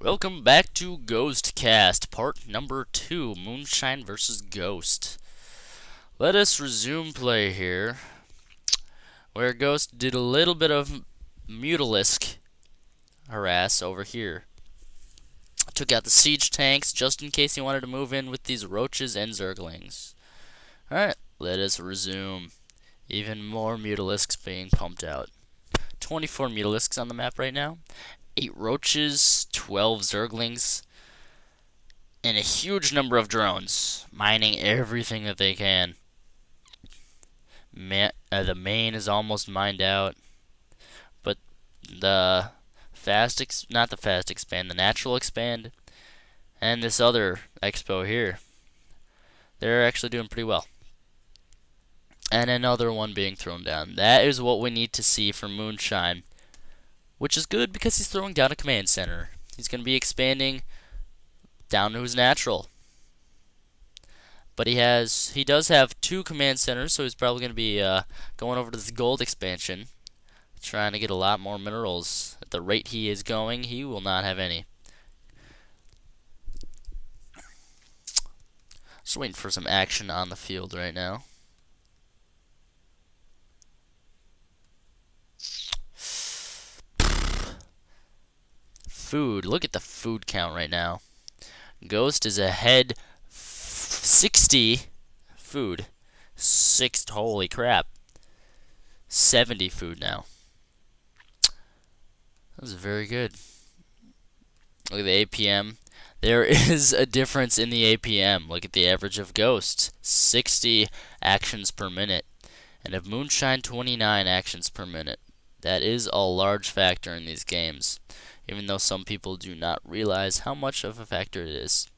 Welcome back to Ghostcast, part number 2, Moonshine versus Ghost. Let us resume play here, where Ghost did a little bit of mutalisk harass over here. Took out the siege tanks just in case he wanted to move in with these roaches and zerglings. Alright, let us resume. Even more mutalisks being pumped out. 24 mutalisks on the map right now. 8 roaches, 12 zerglings, and a huge number of drones, mining everything that they can. The main is almost mined out, but the not the fast expand, the natural expand, and this other expo here, they're actually doing pretty well. And another one being thrown down. That is what we need to see from Moonshine, which is good because he's throwing down a command center. He's going to be expanding down to his natural. But he does have 2 command centers, so he's probably going to be going over to this gold expansion, trying to get a lot more minerals. At the rate he is going, he will not have any. Just waiting for some action on the field right now. Food. Look at the food count right now. Ghost is ahead 60 food. Holy crap. 70 food now. That was very good. Look at the APM. There is a difference in the APM. Look at the average of Ghost. 60 actions per minute. And of Moonshine, 29 actions per minute. That is a large factor in these games, even though some people do not realize how much of a factor it is.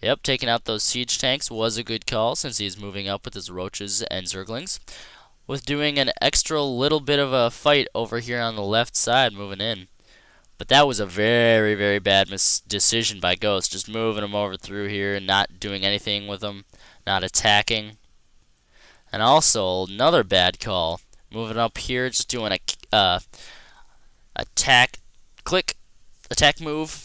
Yep, taking out those siege tanks was a good call since he's moving up with his roaches and zerglings. With doing an extra little bit of a fight over here on the left side moving in. But that was a very, very bad decision by Ghost, just moving him over through here and not doing anything with him, not attacking. And also, another bad call, moving up here, just doing a attack move.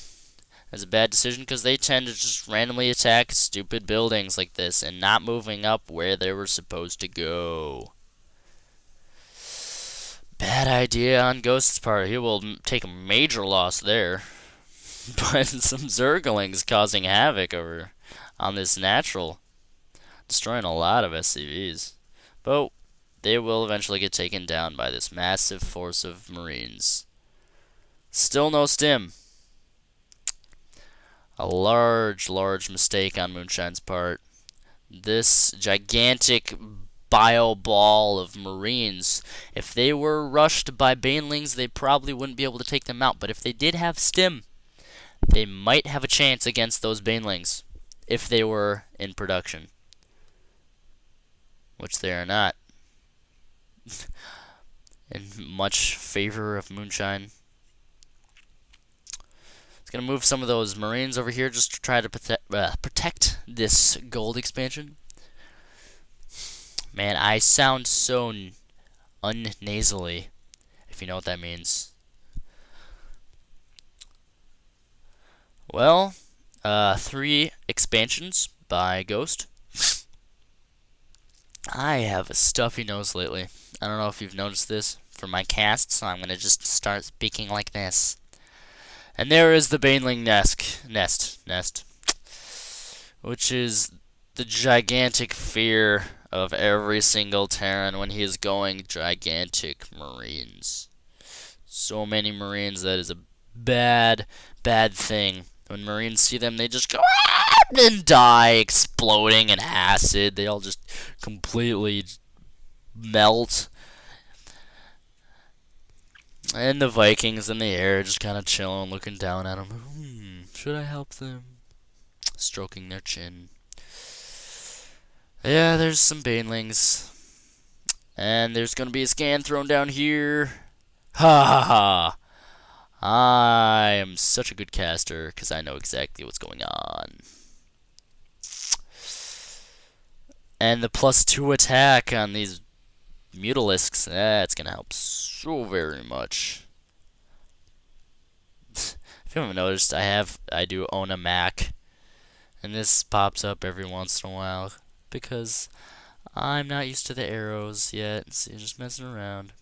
That's a bad decision because they tend to just randomly attack stupid buildings like this and not moving up where they were supposed to go. Bad idea on Ghost's part. He will take a major loss there. But some zerglings causing havoc over on this natural, destroying a lot of SCVs. But they will eventually get taken down by this massive force of Marines. Still no stim. A large mistake on Moonshine's part. This gigantic bio ball of Marines, if they were rushed by banelings, they probably wouldn't be able to take them out. But if they did have stim, they might have a chance against those banelings if they were in production, which they are not. In much favor of Moonshine. Gonna move some of those Marines over here just to try to protect this gold expansion. Man, I sound so unnasally, if you know what that means. Well, 3 expansions by Ghost. I have a stuffy nose lately. I don't know if you've noticed this from my casts, so I'm gonna just start speaking like this. And there is the baneling nest, which is the gigantic fear of every single Terran when he is going gigantic Marines. So many Marines, that is a bad thing. When Marines see them, they just go and die, exploding in acid. They all just completely melt. And the Vikings in the air just kind of chilling, looking down at them. Should I help them? Stroking their chin. Yeah, there's some banelings. And there's going to be a scan thrown down here. Ha ha ha. I am such a good caster because I know exactly what's going on. And the +2 attack on these Mutalisks, that's going to help so very much. If If you haven't noticed, I do own a Mac, and this pops up every once in a while because I'm not used to the arrows yet, so you're just messing around.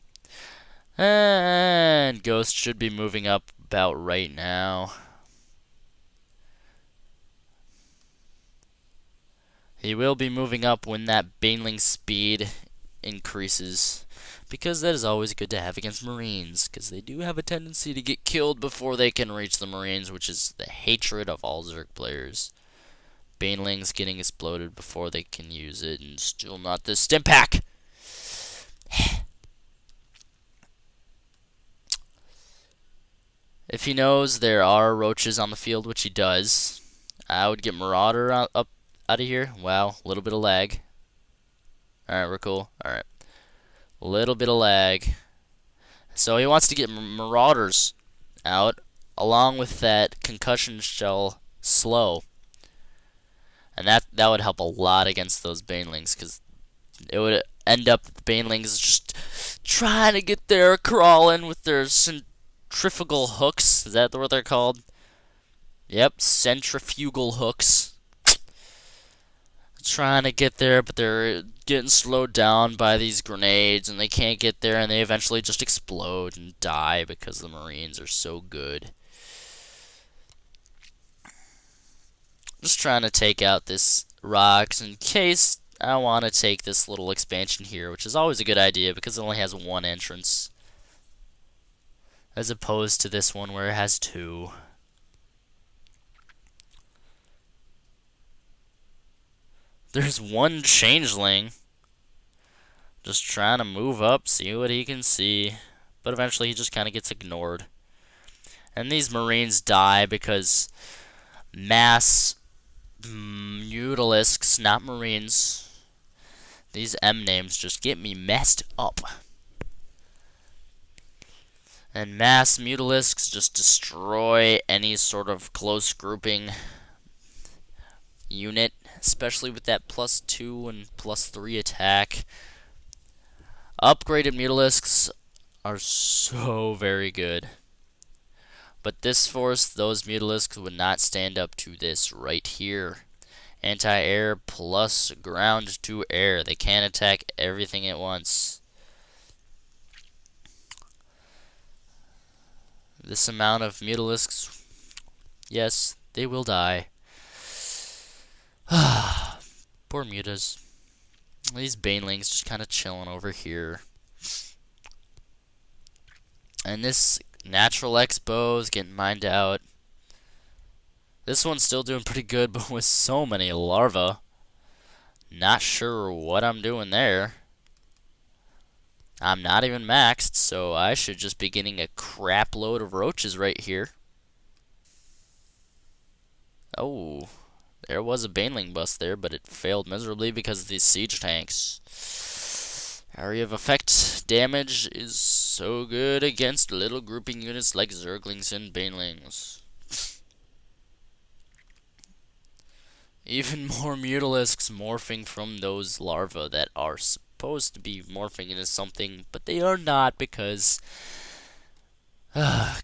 And Ghost should be moving up about right now. He will be moving up when that Baneling speed increases, because that is always good to have against Marines, because they do have a tendency to get killed before they can reach the Marines, which is the hatred of all Zerg players. Banelings getting exploded before they can use it, and still not the stim pack. If he knows there are roaches on the field, which he does, I would get Marauder up out of here. Wow, a little bit of lag. Alright, we're cool. Alright. A little bit of lag. So he wants to get Marauders out, along with that concussion shell slow. And that would help a lot against those Banelings, because it would end up the Banelings just trying to get there, crawling with their centrifugal hooks. Is that what they're called? Yep, centrifugal hooks. Trying to get there, but they're getting slowed down by these grenades, and they can't get there, and they eventually just explode and die because the Marines are so good. Just trying to take out this rocks in case I want to take this little expansion here, which is always a good idea because it only has one entrance, as opposed to this one where it has two. There's one changeling just trying to move up, see what he can see, but eventually he just kind of gets ignored. And these Marines die because mass mutalisks, not Marines. These M names just get me messed up. And mass mutalisks just destroy any sort of close grouping unit, especially with that +2 and +3 attack. Upgraded mutalisks are so very good. But this force, those mutalisks would not stand up to this right here. Anti-air plus ground to air. They can't attack everything at once. This amount of mutalisks, yes, they will die. Poor mutas. These banelings just kind of chilling over here. And this natural expo is getting mined out. This one's still doing pretty good, but with so many larvae, not sure what I'm doing there. I'm not even maxed, so I should just be getting a crap load of roaches right here. Oh, there was a baneling bust there, but it failed miserably because of these siege tanks. Area of effect damage is so good against little grouping units like Zerglings and banelings. Even more mutalisks morphing from those larvae that are supposed to be morphing into something, but they are not because I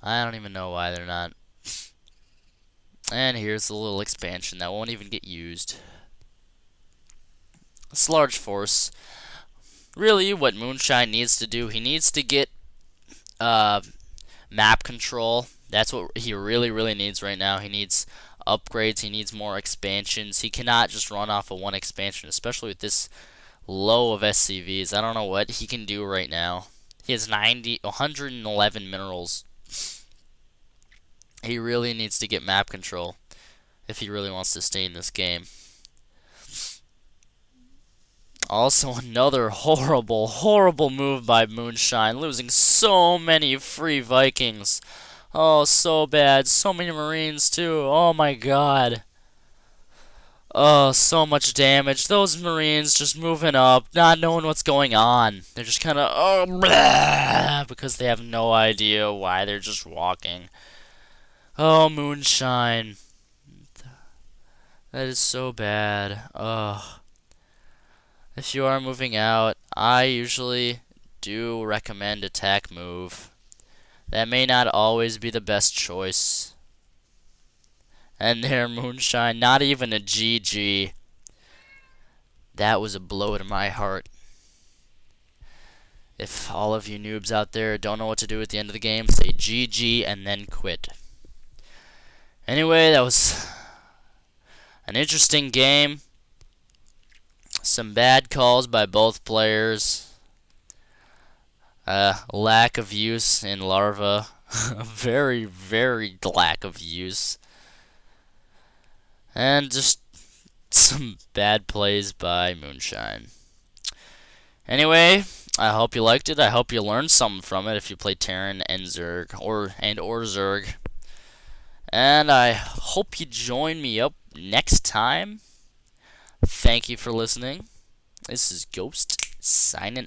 don't even know why they're not. And here's the little expansion that won't even get used. This large force. Really, what Moonshine needs to do, he needs to get map control. That's what he really needs right now. He needs upgrades. He needs more expansions. He cannot just run off of one expansion, especially with this low of SCVs. I don't know what he can do right now. He has 111 minerals. He really needs to get map control if he really wants to stay in this game. Also, another horrible move by Moonshine, losing so many free Vikings. Oh, so bad. So many Marines, too. Oh, my God. Oh, so much damage. Those Marines just moving up, not knowing what's going on. They're just kind of, oh, blah, because they have no idea why they're just walking. Oh, Moonshine. That is so bad. Ugh. If you are moving out, I usually do recommend attack move. That may not always be the best choice. And there, Moonshine, not even a GG. That was a blow to my heart. If all of you noobs out there don't know what to do at the end of the game, say GG and then quit. Anyway, that was an interesting game. Some bad calls by both players. Lack of use in larva. Very, very lack of use. And just some bad plays by Moonshine. Anyway, I hope you liked it. I hope you learned something from it if you play Terran and Zerg or Zerg. And I hope you join me up next time. Thank you for listening. This is Ghost signing